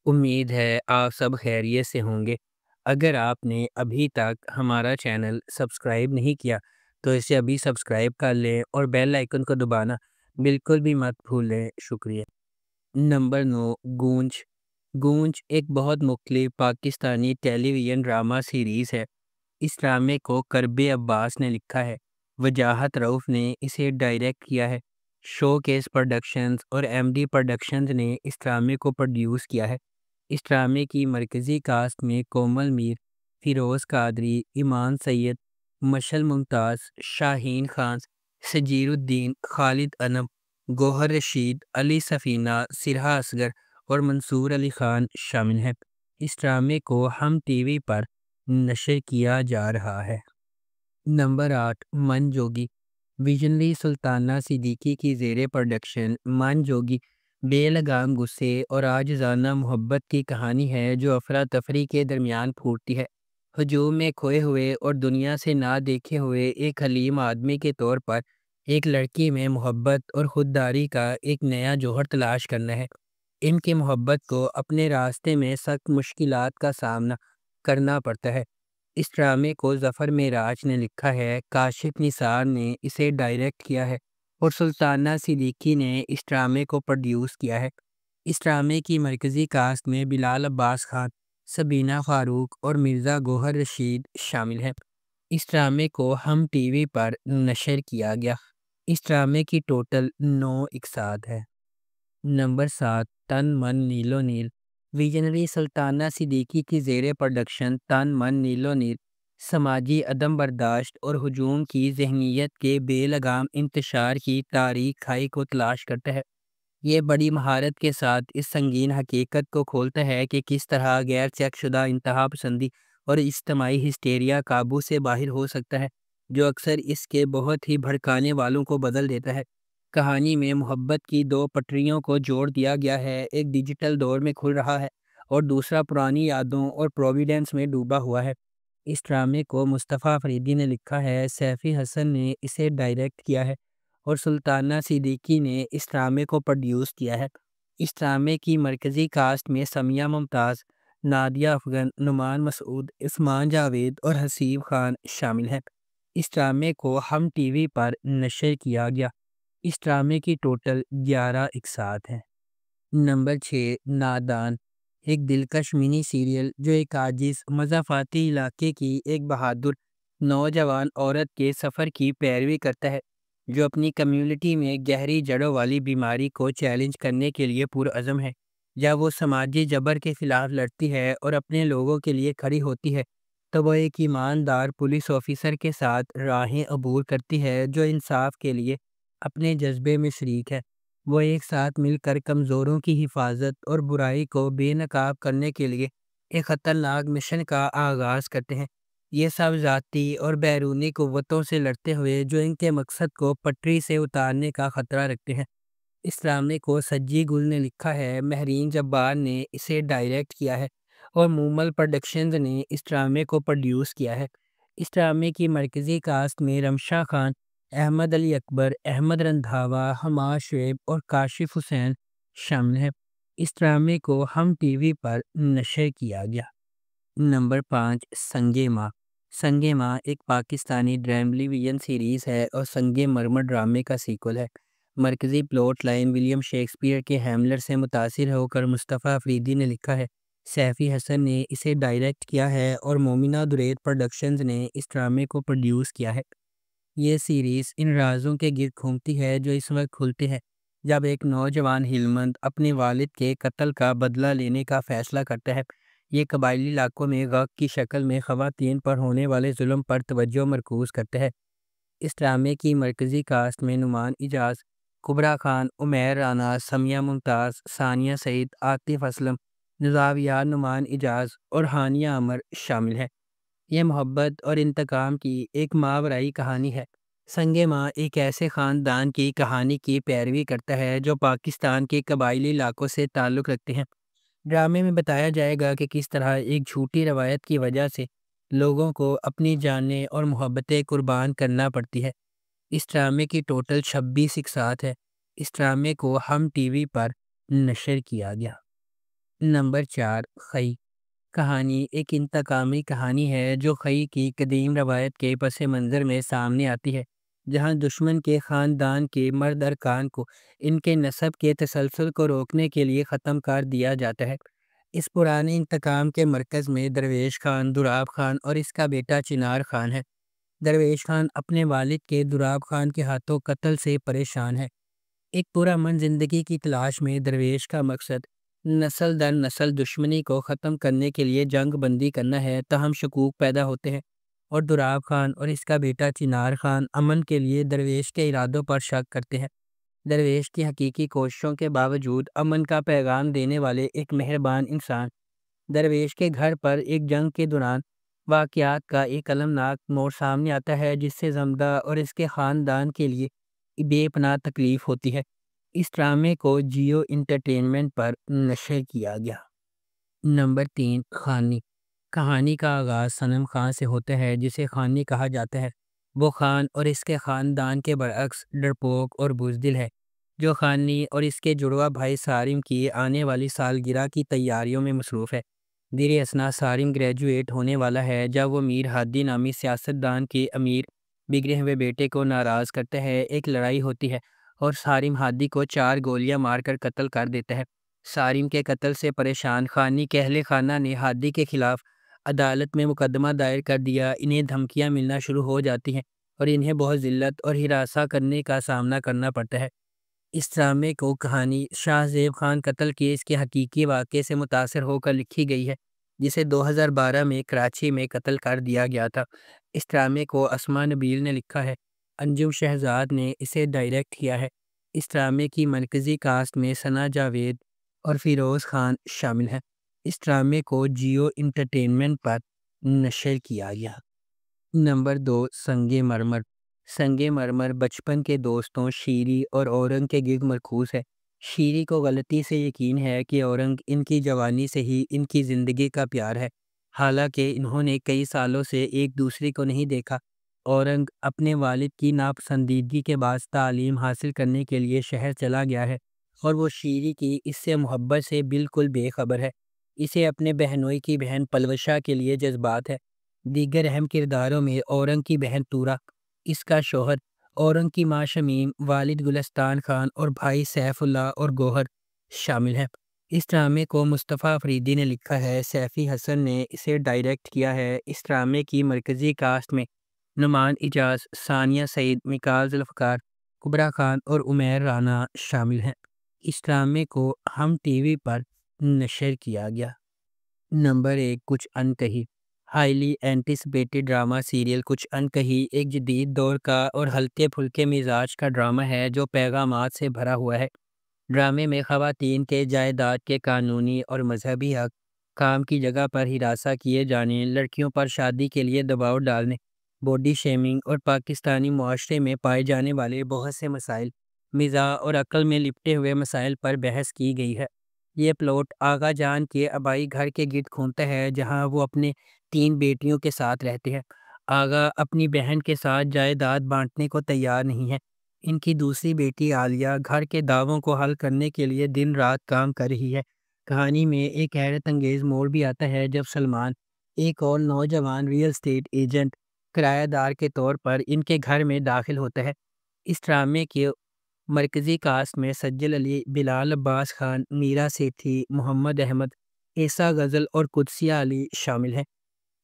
امید ہے آپ سب خیریت سے ہوں گے۔ اگر آپ نے ابھی تک ہمارا چینل سبسکرائب نہیں کیا تو اسے ابھی سبسکرائب کر لیں اور بیل آئیکن کو دبانا بالکل بھی مت بھولیں۔ شکریہ۔ نمبر 9، گونج۔ گونج ایک بہت مختلف پاکستانی ٹیلی ویژن ڈرامہ سیریز ہے۔ اس ڈرامے کو کرب عباس نے لکھا ہے۔ وجاہت رؤف نے اسے ڈائریکٹ کیا ہے۔ شو کیس پروڈکشنز اور ایم ڈی پروڈکشنز نے اس ڈرامے کو پروڈیوس کیا ہے۔ اس ڈرامے کی مرکزی کاسٹ میں کومل میر، فیروز قادری، ایمان سید، مشل ممتاز، شاہین خان، سجیر الدین، خالد انب، گوہر رشید، علی سفینہ، سرہا اصغر اور منصور علی خان شامل ہیں۔ اس ڈرامے کو ہم ٹی وی پر نشر کیا جا رہا ہے۔ نمبر 8، من جوگی۔ ویژنری سلطانہ صدیقی کی زیر پروڈکشن من جوگی بے لگام غصے اور عاجزانہ محبت کی کہانی ہے جو افراتفری کے درمیان پھوٹتی ہے۔ ہجوم میں کھوئے ہوئے اور دنیا سے نہ دیکھے ہوئے ایک حلیم آدمی کے طور پر ایک لڑکی میں محبت اور خودداری کا ایک نیا جوہر تلاش کرنا ہے۔ ان کی محبت کو اپنے راستے میں سخت مشکلات کا سامنا کرنا پڑتا ہے۔ اس ڈرامے کو ظفر معراج نے لکھا ہے، کاشف نثار نے اسے ڈائریکٹ کیا ہے اور سلطانہ صدیقی نے اس ڈرامے کو پروڈیوس کیا ہے۔ اس ڈرامے کی مرکزی کاسٹ میں بلال عباس خان، سبینہ فاروق اور مرزا گوہر رشید شامل ہیں۔ اس ڈرامے کو ہم ٹی وی پر نشر کیا گیا۔ اس ڈرامے کی ٹوٹل 9 اقساط ہے۔ نمبر 7، تن من نیلو نیل۔ ویژنری سلطانہ صدیقی کی زیر پروڈکشن تن من نیلو نیل سماجی عدم برداشت اور ہجوم کی ذہنیت کے بے لگام انتشار کی تاریک کھائی کو تلاش کرتا ہے۔ یہ بڑی مہارت کے ساتھ اس سنگین حقیقت کو کھولتا ہے کہ کس طرح غیر چیک شدہ انتہا پسندی اور اجتماعی ہسٹیریا قابو سے باہر ہو سکتا ہے، جو اکثر اس کے بہت ہی بھڑکانے والوں کو بدل دیتا ہے۔ کہانی میں محبت کی 2 پٹریوں کو جوڑ دیا گیا ہے، ایک ڈیجیٹل دور میں کھل رہا ہے اور دوسرا پرانی یادوں اور پروویڈنس میں ڈوبا ہوا ہے۔ اس ڈرامے کو مصطفیٰ فریدی نے لکھا ہے، سیفی حسن نے اسے ڈائریکٹ کیا ہے اور سلطانہ صدیقی نے اس ڈرامے کو پروڈیوس کیا ہے۔ اس ڈرامے کی مرکزی کاسٹ میں سمیہ ممتاز، نادیہ افغن، نعمان مسعود، عثمان جاوید اور حسیب خان شامل ہیں۔ اس ڈرامے کو ہم ٹی وی پر نشر کیا گیا۔ اس ڈرامے کی ٹوٹل 11 اقساط ہیں۔ نمبر 6، نادان۔ ایک دلکش منی سیریل جو ایک عاجز مضافاتی علاقے کی ایک بہادر نوجوان عورت کے سفر کی پیروی کرتا ہے، جو اپنی کمیونٹی میں گہری جڑوں والی بیماری کو چیلنج کرنے کے لیے پرعزم ہے۔ جب وہ سماجی جبر کے خلاف لڑتی ہے اور اپنے لوگوں کے لیے کھڑی ہوتی ہے تو وہ ایک ایماندار پولیس آفیسر کے ساتھ راہیں عبور کرتی ہے جو انصاف کے لیے اپنے جذبے میں شریک ہے۔ وہ ایک ساتھ مل کر کمزوروں کی حفاظت اور برائی کو بے نقاب کرنے کے لیے ایک خطرناک مشن کا آغاز کرتے ہیں۔ یہ سب ذاتی اور بیرونی قوتوں سے لڑتے ہوئے جو ان کے مقصد کو پٹری سے اتارنے کا خطرہ رکھتے ہیں۔ اس ڈرامے کو سجی گل نے لکھا ہے، مہرین جبار نے اسے ڈائریکٹ کیا ہے اور مومل پروڈکشنز نے اس ڈرامے کو پروڈیوس کیا ہے۔ اس ڈرامے کی مرکزی کاسٹ میں رمشا خان، احمد علی اکبر، احمد رندھاوا، حماد شعیب اور کاشف حسین شامل ہیں۔ اس ڈرامے کو ہم ٹی وی پر نشر کیا گیا۔ نمبر 5، سنگے ماں۔ سنگے ماں ایک پاکستانی ٹیلی ویژن سیریز ہے اور سنگے مرمر ڈرامے کا سیکول ہے۔ مرکزی پلاٹ لائن ولیم شیکسپیئر کے ہیملٹ سے متاثر ہو کر مصطفیٰ افریدی نے لکھا ہے، سیفی حسن نے اسے ڈائریکٹ کیا ہے اور مومنہ درید پروڈکشنز نے اس ڈرامے کو پروڈیوس کیا ہے۔ یہ سیریز ان رازوں کے گرد گھومتی ہے جو اس وقت کھلتے ہیں جب ایک نوجوان ہلمند اپنے والد کے قتل کا بدلہ لینے کا فیصلہ کرتا ہے۔ یہ قبائلی علاقوں میں غگ کی شکل میں خواتین پر ہونے والے ظلم پر توجہ مرکوز کرتا ہے۔ اس ڈرامے کی مرکزی کاسٹ میں نعمان اجاز، کبریٰ خان، عمیر رانا، سمیہ ممتاز، ثانیہ سعید، عاطف اسلم، نظامیہ نعمان اجاز اور ہانیہ عمر شامل ہیں۔ یہ محبت اور انتقام کی ایک ماورائی کہانی ہے۔ سنگے ماں ایک ایسے خاندان کی کہانی کی پیروی کرتا ہے جو پاکستان کے قبائلی علاقوں سے تعلق رکھتے ہیں۔ ڈرامے میں بتایا جائے گا کہ کس طرح ایک جھوٹی روایت کی وجہ سے لوگوں کو اپنی جانیں اور محبتیں قربان کرنا پڑتی ہے۔ اس ڈرامے کی ٹوٹل 26 اقساط ہے۔ اس ڈرامے کو ہم ٹی وی پر نشر کیا گیا۔ نمبر 4، خئی کہانی ایک انتقامی کہانی ہے جو خئی کی قدیم روایت کے پس منظر میں سامنے آتی ہے، جہاں دشمن کے خاندان کے مرد ارکان کو ان کے نسب کے تسلسل کو روکنے کے لیے ختم کر دیا جاتا ہے۔ اس پرانے انتقام کے مرکز میں درویش خان، دراب خان اور اس کا بیٹا چنار خان ہے۔ درویش خان اپنے والد کے دراب خان کے ہاتھوں قتل سے پریشان ہے۔ ایک پرامن زندگی کی تلاش میں درویش کا مقصد نسل در نسل دشمنی کو ختم کرنے کے لیے جنگ بندی کرنا ہے، تاہم شکوک پیدا ہوتے ہیں اور دراب خان اور اس کا بیٹا چنار خان امن کے لیے درویش کے ارادوں پر شک کرتے ہیں۔ درویش کی حقیقی کوششوں کے باوجود امن کا پیغام دینے والے ایک مہربان انسان درویش کے گھر پر ایک جنگ کے دوران واقعات کا ایک المناک موڑ سامنے آتا ہے، جس سے زمدہ اور اس کے خاندان کے لیے بے پناہ تکلیف ہوتی ہے۔ اس ڈرامے کو جیو انٹرٹینمنٹ پر نشر کیا گیا۔ نمبر 3، خانی کہانی کا آغاز صنم خان سے ہوتا ہے، جسے خانی کہا جاتا ہے۔ وہ خان اور اس کے خاندان کے برعکس ڈرپوک اور بزدل ہے، جو خانی اور اس کے جڑواں بھائی صارم کی آنے والی سالگرہ کی تیاریوں میں مصروف ہے۔ دیر اثنا صارم گریجویٹ ہونے والا ہے جب وہ میر ہادی نامی سیاستدان کے امیر بگڑے ہوئے بیٹے کو ناراض کرتا ہے۔ ایک لڑائی ہوتی ہے اور صارم ہادی کو 4 گولیاں مار کر قتل کر دیتا ہے۔ صارم کے قتل سے پریشان خانی کے اہل خانہ نے ہادی کے خلاف عدالت میں مقدمہ دائر کر دیا۔ انہیں دھمکیاں ملنا شروع ہو جاتی ہیں اور انہیں بہت ذلت اور ہراساں کرنے کا سامنا کرنا پڑتا ہے۔ اس ڈرامے کو کہانی شاہ زیب خان قتل کیس کے حقیقی واقعے سے متاثر ہو کر لکھی گئی ہے، جسے 2012 میں کراچی میں قتل کر دیا گیا تھا۔ اس ڈرامے کو اسما نبیل نے لکھا ہے، انجم شہزاد نے اسے ڈائریکٹ کیا ہے۔ اس ڈرامے کی مرکزی کاسٹ میں ثنا جاوید اور فیروز خان شامل ہیں۔ اس ڈرامے کو جیو انٹرٹینمنٹ پر نشر کیا گیا۔ نمبر 2، سنگ مرمر سنگ مرمر بچپن کے دوستوں شیری اور اورنگ کے گرد مرکوز ہے۔ شیری کو غلطی سے یقین ہے کہ اورنگ ان کی جوانی سے ہی ان کی زندگی کا پیار ہے، حالانکہ انہوں نے کئی سالوں سے ایک دوسرے کو نہیں دیکھا۔ اورنگ اپنے والد کی ناپسندیدگی کے باعث تعلیم حاصل کرنے کے لیے شہر چلا گیا ہے اور وہ شیری کی اس سے محبت سے بالکل بے خبر ہے۔ اسے اپنے بہنوئی کی بہن پلوشا کے لیے جذبات ہے۔ دیگر اہم کرداروں میں اورنگ کی بہن تورا، اس کا شوہر، اورنگ کی ماں شمیم، والد گلستان خان اور بھائی سیف اللہ اور گوہر شامل ہیں۔ اس ڈرامے کو مصطفیٰ افریدی نے لکھا ہے، سیفی حسن نے اسے ڈائریکٹ کیا ہے۔ اس ڈرامے کی مرکزی کاسٹ میں نعمان اجاز، ثانیہ سعید، میکال ذوالفقار، کبرا خان اور عمیر رانا شامل ہیں۔ اس ڈرامے کو ہم ٹی وی پر نشر کیا گیا۔ نمبر 1، کچھ انکہی ہائیلی اینٹیسپیٹڈ ڈرامہ سیریل کچھ انکہی ایک جدید دور کا اور ہلکے پھلکے مزاج کا ڈرامہ ہے جو پیغامات سے بھرا ہوا ہے۔ ڈرامے میں خواتین کے جائیداد کے قانونی اور مذہبی حق، کام کی جگہ پر ہراساں کیے جانے، لڑکیوں پر شادی کے لیے دباؤ ڈالنے، باڈی شیمنگ اور پاکستانی معاشرے میں پائے جانے والے بہت سے مسائل، مزاح اور عقل میں لپٹے ہوئے مسائل پر بحث کی گئی ہے۔ یہ پلاٹ آغا جان کے آبائی گھر کے گرد گھومتا ہے جہاں وہ اپنے 3 بیٹیوں کے ساتھ رہتے ہیں۔ آغا اپنی بہن کے ساتھ جائیداد بانٹنے کو تیار نہیں ہے۔ ان کی دوسری بیٹی عالیہ گھر کے دعووں کو حل کرنے کے لیے دن رات کام کر رہی ہے۔ کہانی میں ایک حیرت انگیز موڑ بھی آتا ہے جب سلمان، ایک اور نوجوان ریئل اسٹیٹ ایجنٹ، کرایہ دار کے طور پر ان کے گھر میں داخل ہوتا ہے۔ اس ڈرامے کے مرکزی کاسٹ میں سجل علی، بلال عباس خان، میرا سیٹھی، محمد احمد، عیسیٰ غزل اور قدسیہ علی شامل ہیں۔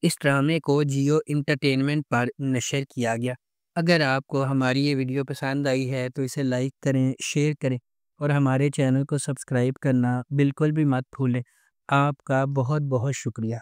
اس ڈرامے کو جیو انٹرٹینمنٹ پر نشر کیا گیا۔ اگر آپ کو ہماری یہ ویڈیو پسند آئی ہے تو اسے لائک کریں، شیئر کریں اور ہمارے چینل کو سبسکرائب کرنا بالکل بھی مت بھولیں۔ آپ کا بہت بہت شکریہ۔